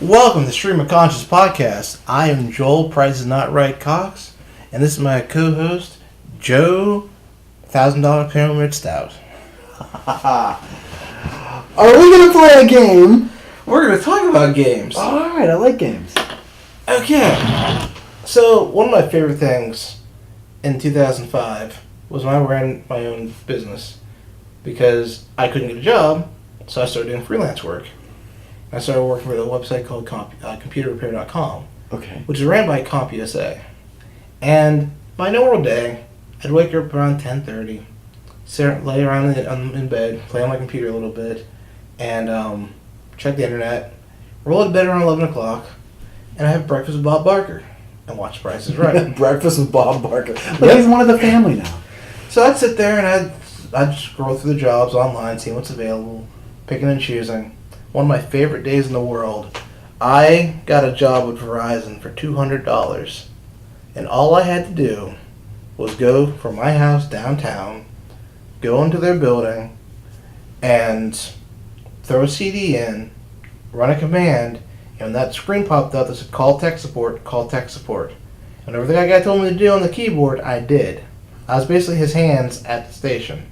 Welcome to Stream of Conscious Podcast. I am Joel Price is Not Right Cox, and this is my co-host, Joe $1,000 Pyramid Stout. Are we going to play a game? We're going to talk about games. Alright, I like games. Okay. So, one of my favorite things in 2005 was when I ran my own business because I couldn't get a job, so I started doing freelance work. I started working for a website called computerrepair.com, Okay. which is ran by CompUSA. And my normal day, I'd wake up around 10:30, lay around in bed, play on my computer a little bit, and check the internet, roll to bed around 11 o'clock, and I have breakfast with Bob Barker and watch Price is Right. Breakfast with Bob Barker. But he's one of the family now. So I'd sit there and I'd scroll through the jobs online, seeing what's available, picking and choosing. One of my favorite days in the world. I got a job with Verizon for $200, and all I had to do was go from my house downtown, go into their building, and throw a CD in, run a command, and when that screen popped up that said call tech support, call tech support. And everything that guy told me to do on the keyboard, I did. I was basically his hands at the station.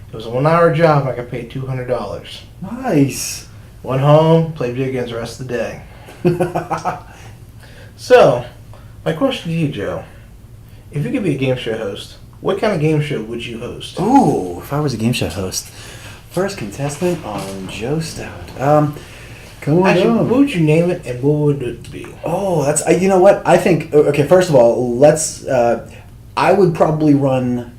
It was a 1-hour job and I got paid $200. Nice. Went home, played video games the rest of the day. So, my question to you, Joe. If you could be a game show host, what kind of game show would you host? Ooh, if I was a game show host. First contestant on Joe Stout. Come on Actually, down. what would you name it and what would it be? Oh, that's... you know what? I think... Okay, first of all, let's... I would probably run...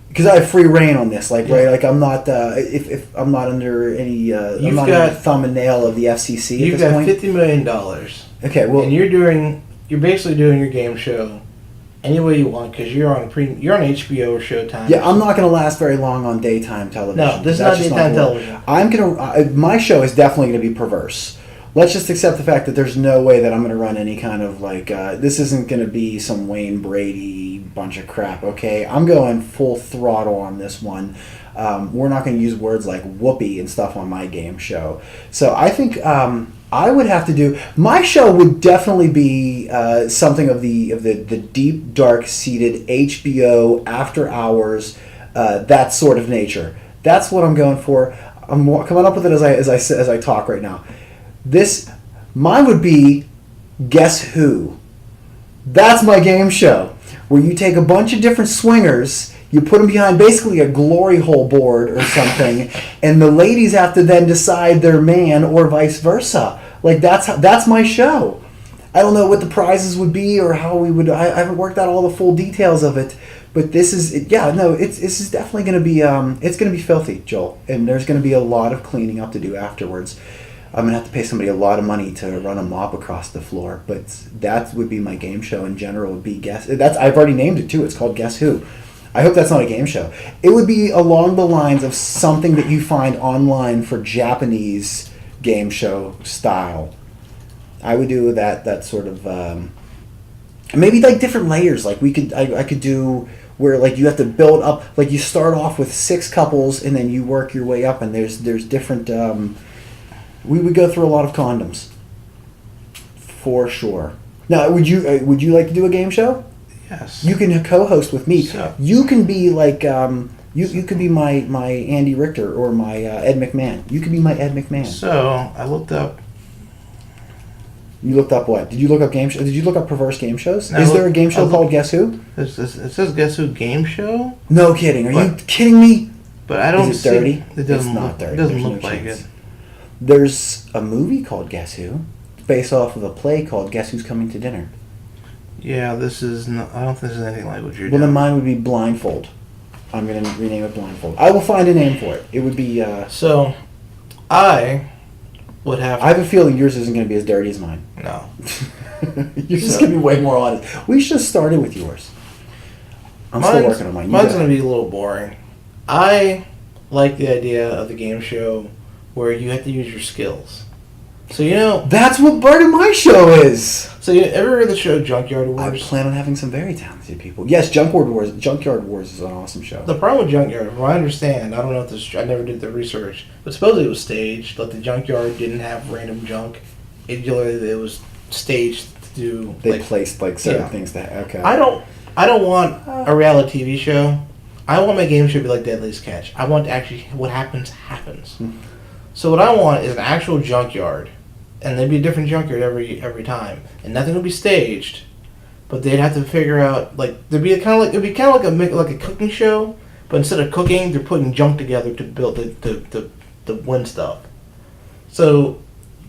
Because I have free reign on this, like, right? Like, I'm not, if I'm not under any, I'm not under the thumb and nail of the FCC You've at this got point. $50 million. Okay, well... And you're basically doing your game show any way you want because you're on HBO or Showtime. Yeah, I'm not going to last very long on daytime television. No, this is not daytime television. I'm going to... my show is definitely going to be perverse. Let's just accept the fact that there's no way that I'm going to run any kind of, like... this isn't going to be some Wayne Brady bunch of crap, okay? I'm going full throttle on this one. We're not going to use words like whoopee and stuff on my game show. So I think I would have to do... My show would definitely be something of the deep, dark-seated HBO, after hours, that sort of nature. That's what I'm going for. I'm coming up with it as I talk right now. Mine would be Guess Who. That's my game show, where you take a bunch of different swingers, you put them behind basically a glory hole board or something, and the ladies have to then decide their man or vice versa. Like, that's my show. I don't know what the prizes would be or how we would... I haven't worked out all the full details of it, but this is... this is definitely going to be... it's going to be filthy, Joel, and there's going to be a lot of cleaning up to do afterwards. I'm going to have to pay somebody a lot of money to run a mop across the floor, but that would be my game show in general, would be Guess... I've already named it, too. It's called Guess Who. I hope that's not a game show. It would be along the lines of something that you find online for Japanese game show style. I would do that sort of... maybe, like, different layers. Like, I could do... where, like, you have to build up... Like, you start off with 6 couples, and then you work your way up, and there's different... we would go through a lot of condoms, for sure. Now, would you like to do a game show? Yes. You can co-host with me. So. You can be like you could be my Andy Richter or my Ed McMahon. You could be my Ed McMahon. So I looked up. You looked up what? Did you look up game show? Did you look up perverse game shows? No, Is there a game show called Guess Who? It says Guess Who game show. No kidding. Are you kidding me? But I don't. Is it dirty? It doesn't It's not look, dirty. It doesn't There's look no like chance. it. There's a movie called Guess Who, based off of a play called Guess Who's Coming to Dinner. Yeah, this is. Not, I don't think this is anything like what you're Well, doing. then mine would be Blindfold. I'm going to rename it Blindfold. I will find a name for it. It would be... So, I would have... I have a feeling yours isn't going to be as dirty as mine. No. Yours is going to be way more honest. We should have started with yours. I'm still working on mine. Mine's going to be a little boring. I like the idea of the game show where you have to use your skills. So, you know... That's what part of my show is! So, you ever heard the show Junkyard Wars? I plan on having some very talented people. Yes, Junkyard Wars is an awesome show. The problem with Junkyard, from what I understand, I don't know if this... I never did the research, but supposedly it was staged, but the Junkyard didn't have random junk it was staged to do. They like, placed like certain yeah. things that okay. I don't want a reality TV show. I want my game show to be like Deadliest Catch. I want actually what happens. So what I want is an actual junkyard, and there'd be a different junkyard every time, and nothing would be staged. But they'd have to figure out it'd be kind of like a cooking show, but instead of cooking, they're putting junk together to build the win stuff. So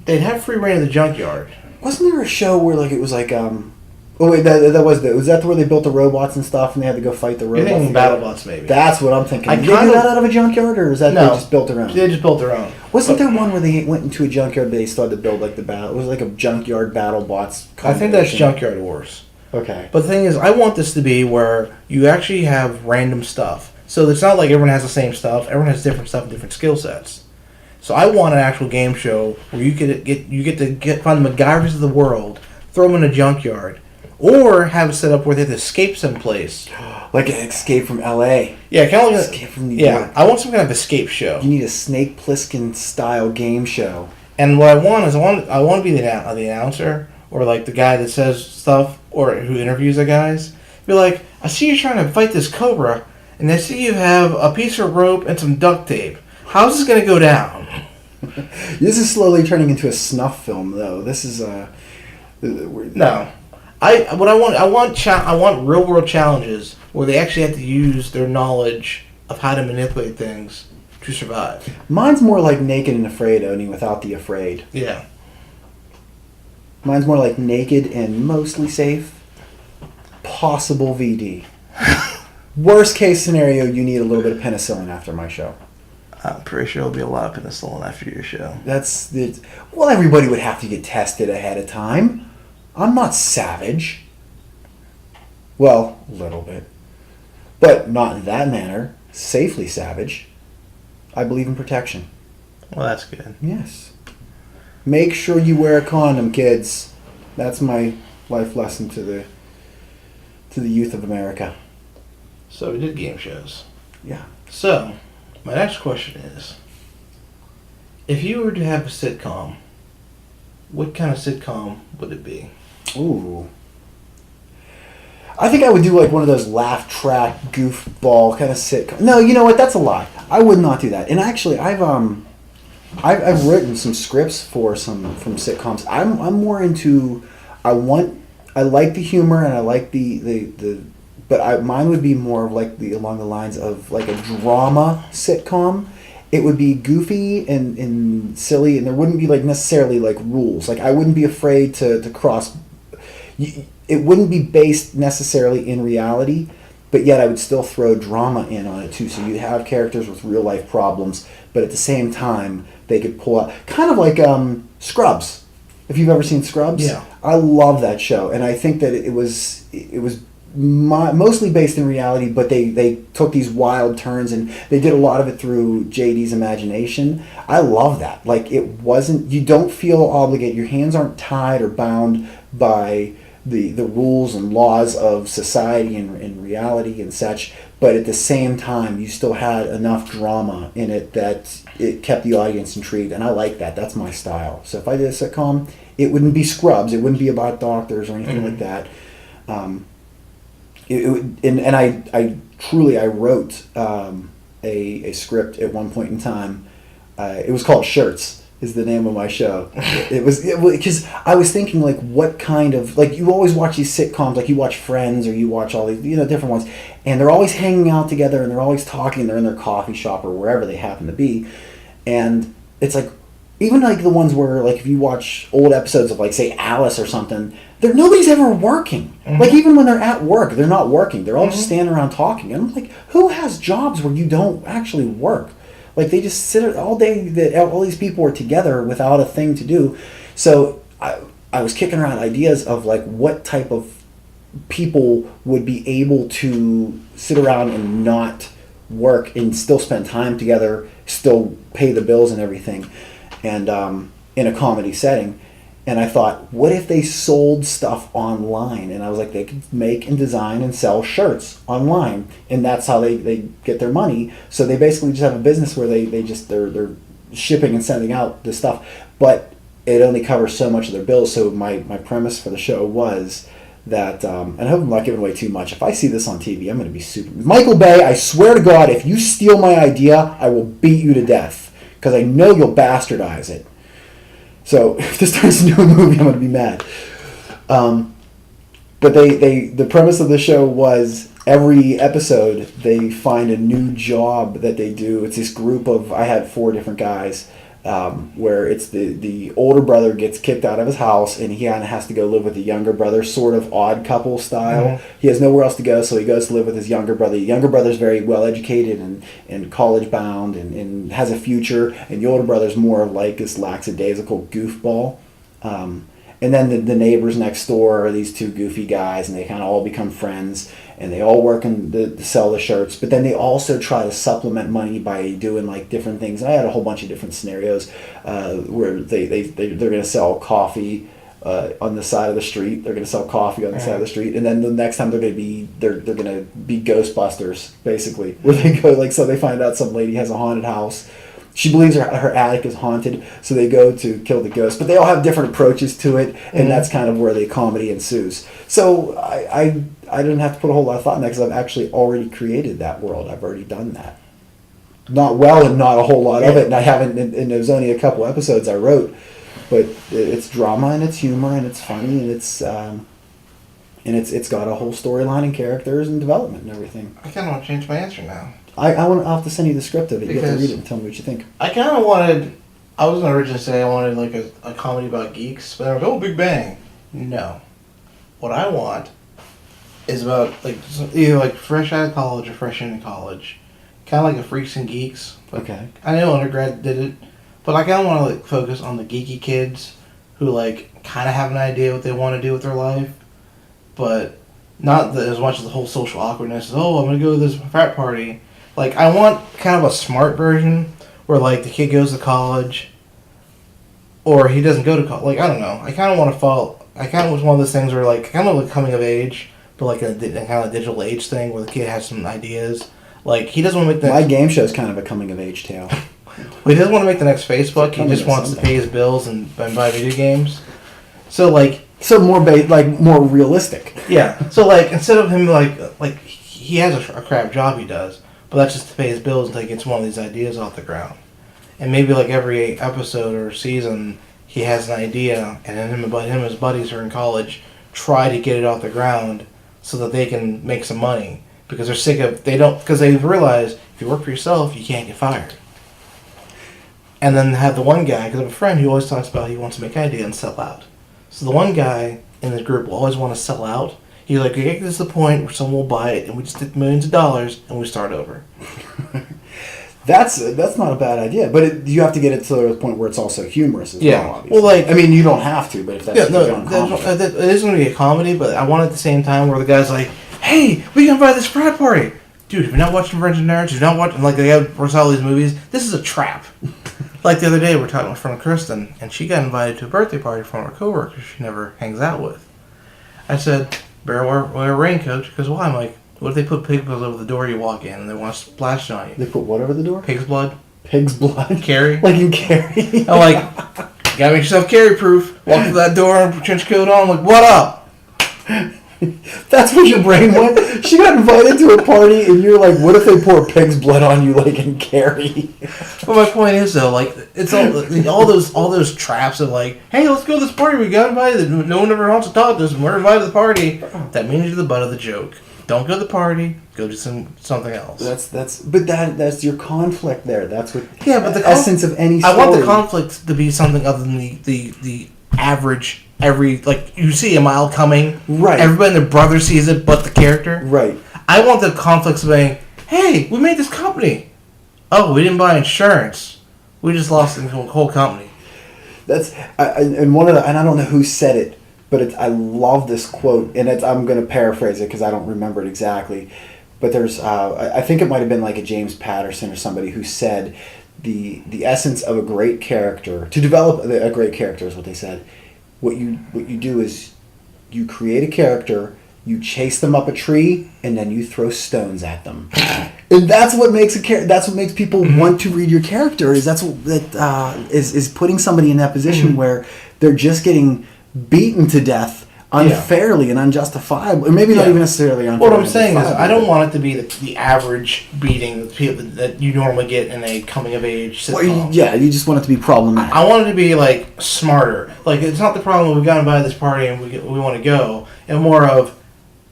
they'd have free reign of the junkyard. Wasn't there a show where like it was like oh wait, was that where they built the robots and stuff and they had to go fight the robots? You're thinking BattleBots, maybe. That's what I'm thinking. I Did they do that out of a junkyard, or is that No. they just built their own? They just built their own. Wasn't there one where they went into a junkyard but they started to build like the battle? It was like a junkyard BattleBots. I think that's competition. Junkyard Wars. Okay. But the thing is, I want this to be where you actually have random stuff. So it's not like everyone has the same stuff. Everyone has different stuff and different skill sets. So I want an actual game show where you get to find the MacGyvers of the world, throw them in a junkyard, or have it set up where they have to escape someplace. Like an Escape from L.A. Yeah, kind of like Escape from New York. I want some kind of escape show. You need a Snake Plissken style game show. And what I want is I want to be the announcer or like the guy that says stuff or who interviews the guys. Be like, I see you trying to fight this cobra, and I see you have a piece of rope and some duct tape. How's this gonna go down? This is slowly turning into a snuff film, though. This is No, I want real world challenges where they actually have to use their knowledge of how to manipulate things to survive. Mine's more like Naked and Afraid, only without the afraid. Yeah. Mine's more like Naked and Mostly Safe. Possible VD. Worst case scenario, you need a little bit of penicillin after my show. I'm pretty sure there'll be a lot of penicillin after your show. Well, everybody would have to get tested ahead of time. I'm not savage. Well, a little bit. But not in that manner. Safely savage. I believe in protection. Well, that's good. Yes. Make sure you wear a condom, kids. That's my life lesson to the youth of America. So we did game shows. Yeah. So, my next question is, if you were to have a sitcom, what kind of sitcom would it be? Ooh. I think I would do like one of those laugh track, goofball kind of sitcom. No, you know what? That's a lie. I would not do that. And actually, I've written some scripts from sitcoms. I'm more into. I like the humor and I like but mine would be more of like along the lines of like a drama sitcom. It would be goofy and silly, and there wouldn't be like necessarily like rules. Like I wouldn't be afraid to cross. It wouldn't be based necessarily in reality, but yet I would still throw drama in on it too. So you'd have characters with real life problems, but at the same time they could pull out kind of like Scrubs. If you've ever seen Scrubs, Yeah. I love that show, and I think that it was mostly based in reality, but they took these wild turns and they did a lot of it through JD's imagination. I love that. Like you don't feel obligated. Your hands aren't tied or bound by the rules and laws of society and reality and such, but at the same time you still had enough drama in it that it kept the audience intrigued, and I like that. That's my style. So if I did a sitcom, it wouldn't be Scrubs. It wouldn't be about doctors or anything like that. I wrote a script at one point in time. It was called Shirts. Is the name of my show. It was because I was thinking like what kind of like you always watch these sitcoms, like you watch Friends or you watch all these different ones, and they're always hanging out together and they're always talking. They're in their coffee shop or wherever they happen to be, and it's like even like the ones where like if you watch old episodes of like say Alice or something, nobody's ever working. Mm-hmm. Like even when they're at work, they're not working. They're all just standing around talking. And I'm like, who has jobs where you don't actually work? Like they just sit all day. All these people are together without a thing to do. So I was kicking around ideas of like what type of people would be able to sit around and not work and still spend time together, still pay the bills and everything, and in a comedy setting. And I thought, what if they sold stuff online? And I was like, they could make and design and sell shirts online, and that's how they get their money. So they basically just have a business where they're shipping and sending out this stuff. But it only covers so much of their bills. So my premise for the show was that, and I hope I'm not giving away too much. If I see this on TV, I'm going to be super. Michael Bay, I swear to God, if you steal my idea, I will beat you to death because I know you'll bastardize it. So if this turns into a movie, I'm going to be mad. But the premise of the show was every episode they find a new job that they do. It's this group of, I had 4 different guys, where it's the older brother gets kicked out of his house and he kind of has to go live with the younger brother, sort of Odd Couple style. Mm-hmm. He has nowhere else to go, so he goes to live with his younger brother. The younger brother's very well educated and college bound and has a future, and the older brother's more of like this lackadaisical goofball. And then the neighbors next door are these 2 goofy guys, and they kind of all become friends, and they all work to sell the shirts. But then they also try to supplement money by doing like different things. And I had a whole bunch of different scenarios where they're going to sell coffee on the side of the street. They're going to sell coffee on the side of the street, and then the next time they're going to be Ghostbusters, basically, where they go like, so they find out some lady has a haunted house. She believes her attic is haunted, so they go to kill the ghost. But they all have different approaches to it, and that's kind of where the comedy ensues. So I didn't have to put a whole lot of thought in that because I've actually already created that world. I've already done that. Not well and not a whole lot of it, and I haven't. And there's only a couple episodes I wrote, but it's drama and it's humor and it's funny and it's got a whole storyline and characters and development and everything. I kind of want to change my answer now. I'll have to send you the script of it. You have to read it and tell me what you think. I kind of wanted... I was going to originally say I wanted like a comedy about geeks, but I was like, oh, Big Bang. No. What I want is about like either like fresh out of college or fresh into college. Kind of like a Freaks and Geeks. Okay. I know undergrad did it, but I kind of want to like focus on the geeky kids who like kind of have an idea what they want to do with their life, but not as much as the whole social awkwardness. Oh, I'm going to go to this frat party. Like, I want kind of a smart version where, like, the kid goes to college or he doesn't go to college. Like, I don't know. I kind of want to follow... I kind of was one of those things where, like, kind of like coming of age, but, like, a kind of digital age thing where the kid has some ideas. Like, he doesn't want to make the... My game show is kind of a coming-of-age tale. Well, he doesn't want to make the next Facebook. He just wants to pay his bills and buy video games. So, like... So more more realistic. Yeah. So, like, instead of him, like he has a crap job he does, but that's just to pay his bills until he gets one of these ideas off the ground. And maybe like every episode or season, he has an idea, and him and his buddies are in college try to get it off the ground so that they can make some money because they're sick of because they realize if you work for yourself, you can't get fired. And then have the one guy, because I have a friend who always talks about he wants to make an idea and sell out. So the one guy in the group will always want to sell out. He's like, we get to the point where someone will buy it, and we just get millions of dollars, and we start over. That's not a bad idea, but you have to get it to the point where it's also humorous as well. Obviously. Well, like I mean, you don't have to, but if that's it is going to be a comedy, but I want it at the same time where the guy's like, hey, we can buy this frat party, dude. If you're not watching Virgin Nerds, if you're not watching like they have all these movies, this is a trap. Like the other day, we were talking with friend Kristen, and she got invited to a birthday party from her coworker she never hangs out with. I said, better wear a raincoat, because why? I'm like, what if they put pig's blood over the door you walk in and they want to splash on you? They put what over the door? Pig's blood. Pig's blood? Carrie. Like in Carrie? I'm like, gotta make yourself Carrie-proof. Walk through that door and trench coat on, I'm like, what up? That's what your brain went? She got invited to a party and you're like, what if they pour pig's blood on you like in Carrie? But my point is though, like, it's all those traps of like, hey, let's go to this party, we got invited, no one ever wants to talk to us, and we're invited to the party. That means you're the butt of the joke. Don't go to the party, go do something else. That's your conflict there. That's what but the essence of any story. I want the conflict to be something other than the average. Like you see a mile coming, right? Everybody and their brother sees it, but the character, right? I want the conflicts being, hey, we made this company. Oh, we didn't buy insurance. We just lost the whole company. And one of and I don't know who said it, but I love this quote, and I'm going to paraphrase it because I don't remember it exactly. But there's I think it might have been like a James Patterson or somebody who said the essence of a great character, to develop a great character is what they said. What you do is you create a character You chase them up a tree, and then you throw stones at them. And that's what makes that's what makes people want to read your character. That's what is putting somebody in that position where they're just getting beaten to death unfairly and unjustifiably. Or maybe not even necessarily unfairly. What I'm saying is, I don't want it to be the average beating that you normally get in a coming of age sitcom. Well, you just want it to be problematic. I want it to be like smarter. Like, it's not the problem we've got to buy this party and we want to go, and more of,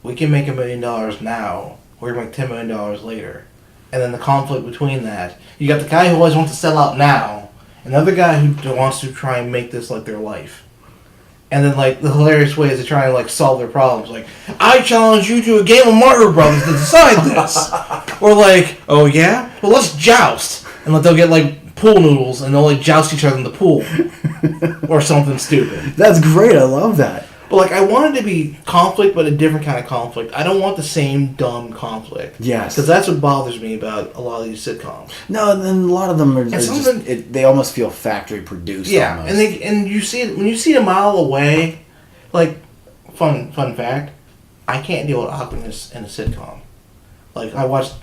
we can make $1 million now, we're going to make $10 million later. And then the conflict between that. You got the guy who always wants to sell out now, and the other guy who wants to try and make this like their life. And then, like, the hilarious way is to try and, like, solve their problems. Like, I challenge you to a game of Mario Brothers to decide this. Or, like, oh, yeah? Well, let's joust. And they'll get, like, pool noodles, and they'll, like, joust each other in the pool. Or something stupid. That's great. I love that. But, like, I want it to be conflict, but a different kind of conflict. I don't want the same dumb conflict. Yes. Because that's what bothers me about a lot of these sitcoms. No, and then a lot of them are just, they almost feel factory produced. Yeah, almost. and you see it when you see it a mile away. Like, fun fact, I can't deal with awkwardness in a sitcom. Like,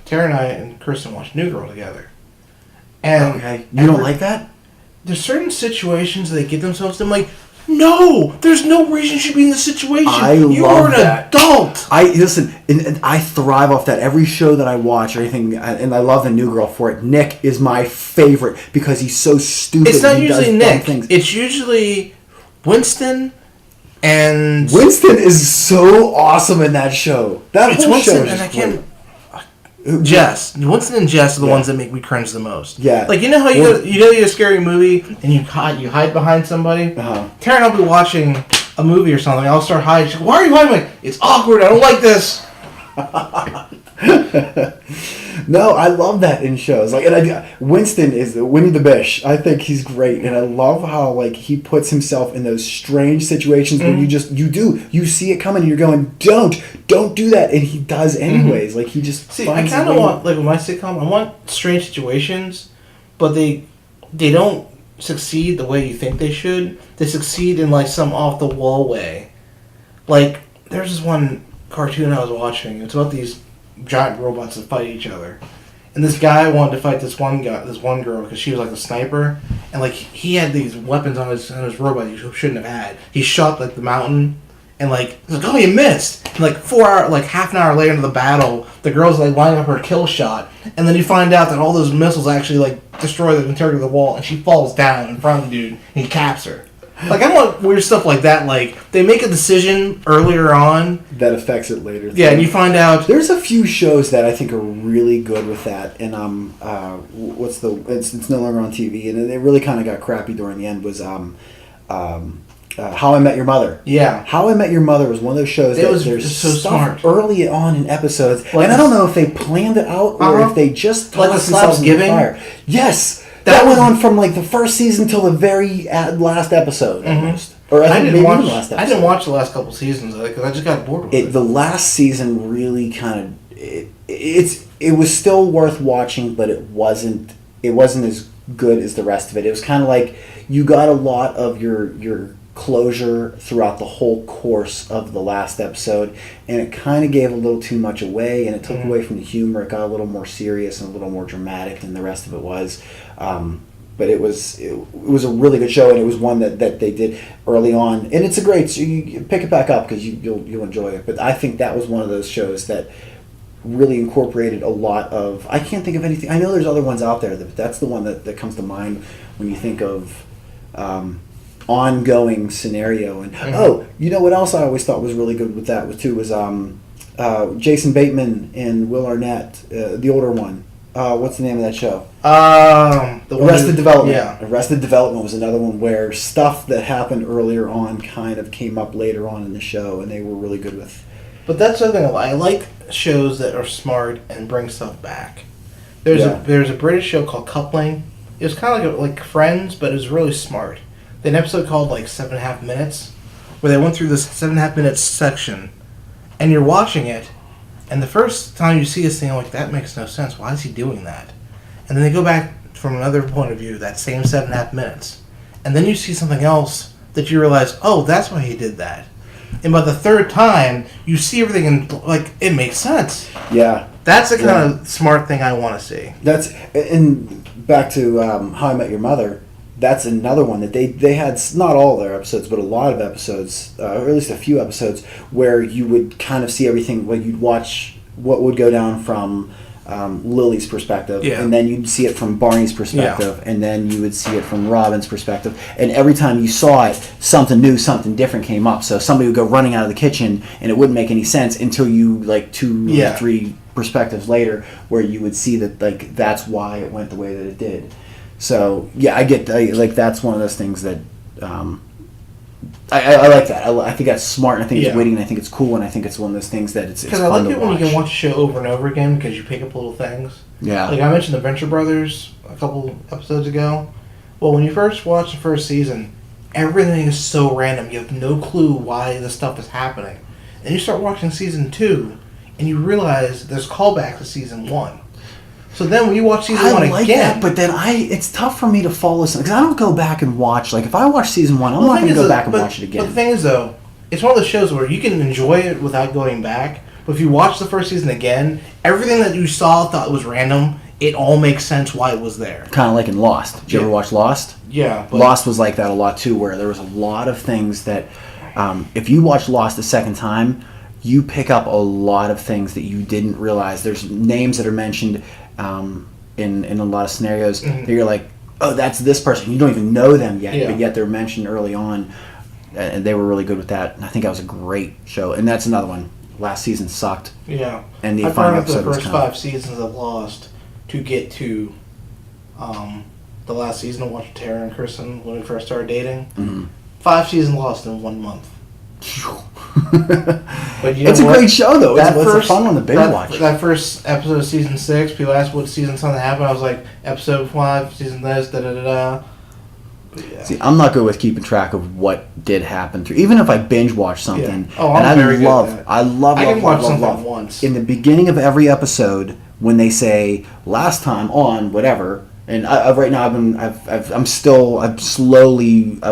Tara and I and Kristen watched New Girl together. And okay, you don't like that? There's certain situations they get themselves in. I'm like, no, there's no reason you should be in this situation. You are an adult. Listen, and I thrive off that. Every show that I watch or anything, and I love the New Girl for it. Nick is my favorite because he's so stupid. It's not usually Nick. It's usually Winston. And Winston is so awesome in that show. That whole show is great. Winston and Jess are the ones that make me cringe the most. Yeah. Like, you know how you get a scary movie and you hide behind somebody? Uh-huh. Taryn, I'll be watching a movie or something. I'll start hiding. She's like, why are you hiding? I'm like, it's awkward. I don't like this. No, I love that in shows. Like, and Winston is Winnie the Bish. I think he's great, and I love how like he puts himself in those strange situations where you see it coming, and you're going, don't do that, and he does anyways. Like he just I kind of want, like with my sitcom, I want strange situations, but they don't succeed the way you think they should. They succeed in like some off the wall way. Like, there's this one cartoon I was watching. It's about these giant robots that fight each other, and this guy wanted to fight this one girl because she was like a sniper, and like he had these weapons on his robot he shouldn't have had. He shot like the mountain, and like he's like, oh, you missed. And, like half an hour later into the battle, the girl's like lining up her kill shot, and then you find out that all those missiles actually like destroy the integrity of the wall, and she falls down in front of the dude, and he caps her. Like, I want weird stuff like that. Like, they make a decision earlier on that affects it later. Yeah, and you find out there's a few shows that I think are really good with that. And it's no longer on TV, and it really kind of got crappy during the end. Was How I Met Your Mother. Yeah, How I Met Your Mother was one of those shows that there's so smart early on in episodes, and I don't know if they planned it out or if they just like the Slapsgiving. Yes. That went on from like the first season till the very last episode, almost. Or I didn't watch the last couple seasons because I just got bored with it. The last season really kind of it was still worth watching, but it wasn't as good as the rest of it. It was kind of like you got a lot of your closure throughout the whole course of the last episode, and it kind of gave a little too much away, and it took away from the humor. It got a little more serious and a little more dramatic than the rest of it was. But it was a really good show, and it was one that they did early on, and it's a great. So you pick it back up because you'll enjoy it. But I think that was one of those shows that really incorporated a lot of. I can't think of anything. I know there's other ones out there, but that's the one that comes to mind when you think of ongoing scenario. And you know what else I always thought was really good with that was Jason Bateman and Will Arnett, the older one. What's the name of that show? Arrested Development. Yeah. Arrested Development was another one where stuff that happened earlier on kind of came up later on in the show, and they were really good with. But that's the thing. I like shows that are smart and bring stuff back. There's a British show called Coupling. It was kind of like Friends, but it was really smart. They had an episode called like 7.5 Minutes, where they went through this 7.5 minutes section, and you're watching it. And the first time you see this thing, I'm like, that makes no sense. Why is he doing that? And then they go back from another point of view, that same 7.5 minutes. And then you see something else that you realize, oh, that's why he did that. and by the third time, you see everything and like it makes sense. Yeah. That's the kind of smart thing I want to see. That's and back to How I Met Your Mother. That's another one that they had, not all their episodes, but a lot of episodes, or at least a few episodes, where you would kind of see everything. Like you'd watch what would go down from Lily's perspective, and then you'd see it from Barney's perspective, and then you would see it from Robin's perspective. And every time you saw it, something new, something different came up. So somebody would go running out of the kitchen, and it wouldn't make any sense until you, like, 2 or 3 perspectives later, where you would see that, like, that's why it went the way that it did. So yeah, I get like that's one of those things that I like that. I think that's smart, and I think it's witty, and I think it's cool, and I think it's one of those things that it's fun to watch. Because I like it when you can watch a show over and over again because you pick up little things. Yeah. Like I mentioned the Venture Brothers a couple episodes ago. Well, when you first watch the first season, everything is so random. You have no clue why this stuff is happening. And you start watching season 2, and you realize there's callbacks to season 1. So then when you watch season 1 like again... that, but then it's tough for me to follow something, because I don't go back and watch, like, if I watch season 1, I'm not going to go back and watch it again. But the thing is, though, it's one of those shows where you can enjoy it without going back, but if you watch the first season again, everything that you thought was random, it all makes sense why it was there. Kind of like in Lost. Did you ever watch Lost? Yeah. But Lost was like that a lot, too, where there was a lot of things that, if you watch Lost a second time, you pick up a lot of things that you didn't realize. There's names that are mentioned... in a lot of scenarios, that you're like, oh, that's this person. You don't even know them yet, but yet they're mentioned early on, and they were really good with that. And I think that was a great show. And that's another one. Last season sucked. Yeah. And the I final brought up episode the was first 5 seasons of Lost to get to the last season of watching Tara and Kristen when we first started dating. Mm-hmm. 5 seasons Lost in 1 month. But you know it's a great show, though. It's a fun one to binge watch. That first episode of season 6, people asked what season something happened. I was like, episode 5, season this, da da da da. Yeah. See, I'm not good with keeping track of what did happen through. Even if I binge watch something, yeah. Oh, I'm very good at that. I love. I can watch something love. once. In the beginning of every episode, when they say last time on whatever. And right now, I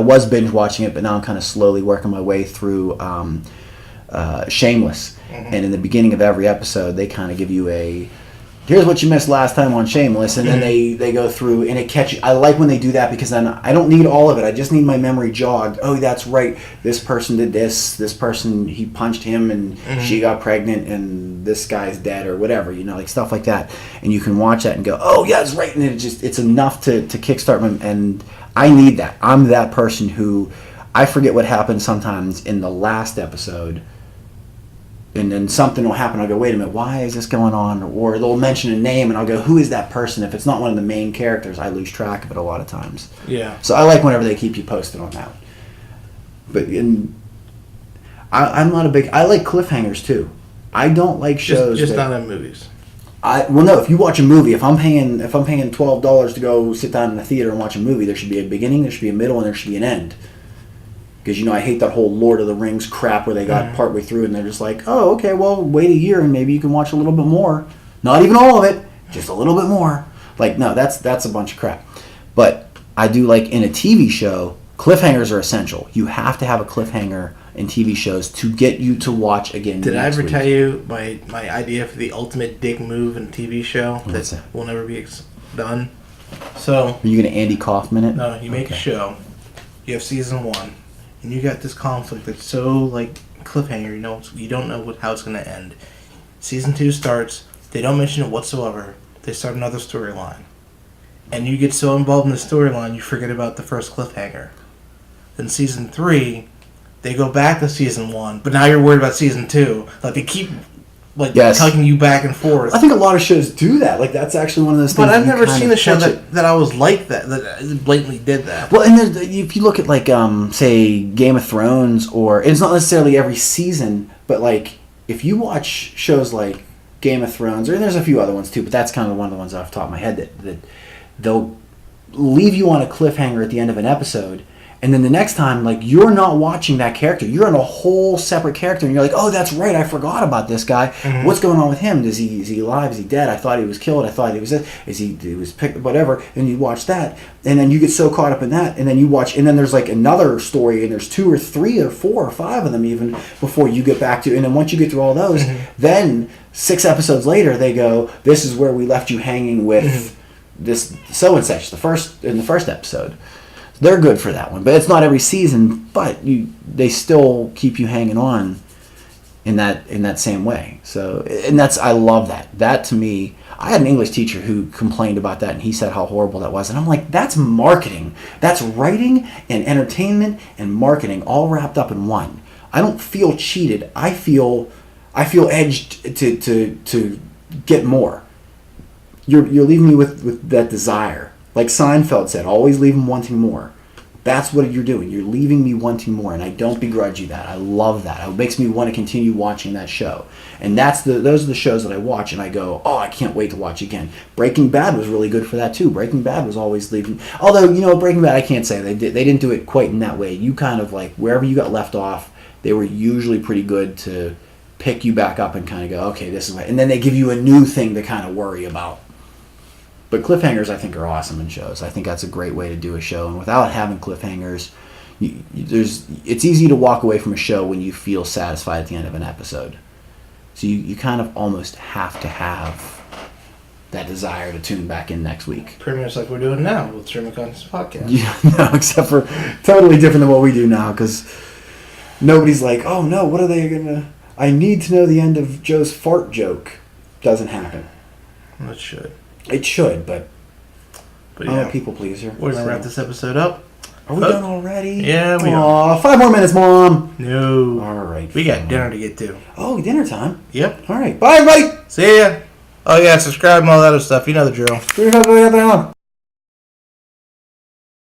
was binge watching it, but now I'm kind of slowly working my way through Shameless. Mm-hmm. And in the beginning of every episode, they kind of give you here's what you missed last time on Shameless, and then they go through, and it catches. I like when they do that, because then I don't need all of it. I just need my memory jogged. Oh, that's right. This person did this. This person, he punched him, and she got pregnant, and this guy's dead, or whatever. Like stuff like that. And you can watch that and go, oh yeah, that's right. And it's enough to kickstart them. And I need that. I'm that person who I forget what happened sometimes in the last episode. And then something will happen. I'll go, wait a minute, why is this going on? Or they'll mention a name, and I'll go, who is that person? If it's not one of the main characters, I lose track of it a lot of times. Yeah. So I like whenever they keep you posted on that. But I'm not a big... I like cliffhangers, too. I don't like shows... Just not in movies. No, if you watch a movie, if I'm paying $12 to go sit down in a theater and watch a movie, there should be a beginning, there should be a middle, and there should be an end. Because, I hate that whole Lord of the Rings crap where they got partway through and they're just like, oh, okay, well, wait a year and maybe you can watch a little bit more. Not even all of it, just a little bit more. Like, no, that's a bunch of crap. But I do like in a TV show, cliffhangers are essential. You have to have a cliffhanger in TV shows to get you to watch again. Did I ever tell you my idea for the ultimate dick move in a TV show that will never be done? So, are you going to Andy Kaufman it? No, you make a show. You have season 1. And you got this conflict that's so, like, cliffhanger, you don't know how it's going to end. Season 2 starts, they don't mention it whatsoever. They start another storyline. And you get so involved in the storyline, you forget about the first cliffhanger. Then season 3, they go back to season 1, but now you're worried about season 2. Like, they keep, tugging you back and forth. I think a lot of shows do that. Like, that's actually one of those things. But I've never seen a show that I was like that blatantly did that. Well, and if you look at, like, say, Game of Thrones, or it's not necessarily every season, but, like, if you watch shows like Game of Thrones, or there's a few other ones too, but that's kind of one of the ones off the top of my head that they'll leave you on a cliffhanger at the end of an episode, And then the next time, like, you're not watching that character. You're in a whole separate character, and you're like, oh, that's right, I forgot about this guy. Mm-hmm. What's going on with him? Is he alive? Is he dead? I thought he was killed. I thought he was this. He was picked, whatever. And you watch that, and then you get so caught up in that, and then you watch, and then there's like another story, and there's 2 or 3 or 4 or 5 of them even before you get back to, and then once you get through all those, then 6 episodes later, they go, this is where we left you hanging with this so and such, the first episode. They're good for that one, but it's not every season. But they still keep you hanging on in that same way. So, and I love that. That to me, I had an English teacher who complained about that, and he said how horrible that was. And I'm like, that's marketing. That's writing and entertainment and marketing all wrapped up in one. I don't feel cheated. I feel edged to get more. You're leaving me with that desire. Like Seinfeld said, always leave them wanting more. That's what you're doing. You're leaving me wanting more, and I don't begrudge you that. I love that. It makes me want to continue watching that show. And those are the shows that I watch, and I go, oh, I can't wait to watch again. Breaking Bad was really good for that, too. Breaking Bad was always leaving... Although, Breaking Bad, I can't say. They didn't do it quite in that way. You kind of, like, wherever you got left off, they were usually pretty good to pick you back up and kind of go, okay, this is what... And then they give you a new thing to kind of worry about. But cliffhangers, I think, are awesome in shows. I think that's a great way to do a show. And without having cliffhangers, it's easy to walk away from a show when you feel satisfied at the end of an episode. So you kind of almost have to have that desire to tune back in next week. Pretty much like we're doing now with Stream of Conscious Podcast. Yeah, no, except for totally different than what we do now, because nobody's like, oh no, what are they going to... I need to know the end of Joe's fart joke. Doesn't happen. It should. It should, but I'm yeah, a people pleaser. we're going to wrap this episode up. Are we done already? Yeah, we are. 5 more minutes, Mom. No. All right. We got dinner to get to. Oh, dinner time. Yep. All right. Bye, everybody. See ya. Oh, yeah, subscribe and all that other stuff. You know the drill.